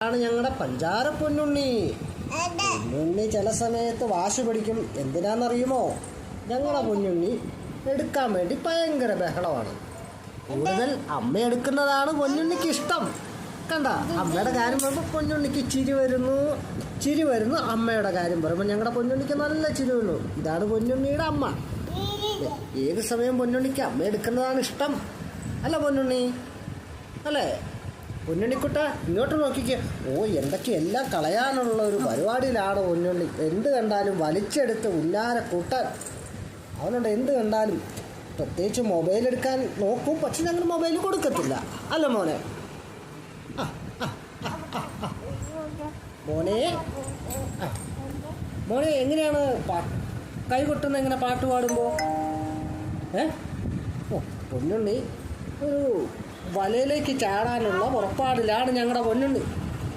ആണ് ഞങ്ങളുടെ പഞ്ചാര പൊന്നുണ്ണി. പൊന്നുണ്ണി ചില സമയത്ത് വാശി പിടിക്കും. എന്തിനാണെന്നറിയുമോ? ഞങ്ങളുടെ പൊന്നുണ്ണി എടുക്കാൻ വേണ്ടി ഭയങ്കര ബഹളമാണ്. കൂടുതൽ അമ്മ എടുക്കുന്നതാണ് പൊന്നുണ്ണിക്ക് ഇഷ്ടം. കണ്ട, അമ്മയുടെ കാര്യം പറയുമ്പോൾ പൊന്നുണ്ണിക്ക് ചിരി വരുന്നു. അമ്മയുടെ കാര്യം പറയുമ്പോൾ ഞങ്ങളുടെ പൊന്നുണ്ണിക്ക് നല്ല ചിരി വരുന്നു. ഇതാണ് പൊന്നുണ്ണിയുടെ അമ്മ. ഏത് സമയം പൊന്നുണ്ണിക്ക് അമ്മ എടുക്കുന്നതാണ് ഇഷ്ടം. അല്ല പൊന്നുണ്ണി? അല്ലേ പൊന്നുണ്ണിക്കുട്ട? ഇങ്ങോട്ട് നോക്കിക്കേ. എന്തൊക്കെയെല്ലാം കളയാനുള്ള ഒരു പരിപാടിയിലാണ് പൊന്നുണ്ണി. എന്ത് കണ്ടാലും വലിച്ചെടുത്ത് ഉല്ലാര കൂട്ടാൻ അവനുണ്ട്. എന്ത് കണ്ടാലും പ്രത്യേകിച്ച് മൊബൈൽ എടുക്കാൻ നോക്കും. പക്ഷെ ഞങ്ങൾ മൊബൈൽ കൊടുക്കത്തില്ല. അല്ല മോനെ? മോനെ എങ്ങനെയാണ് കൈ കൊട്ടുന്നത്? എങ്ങനെ പാട്ട് പാടുമ്പോൾ? പൊന്നുണ്ണി ഒരു വലയിലേക്ക് ചാടാനുള്ള പുറപ്പാടിലാണ് ഞങ്ങളുടെ പൊന്നുണ്ണി.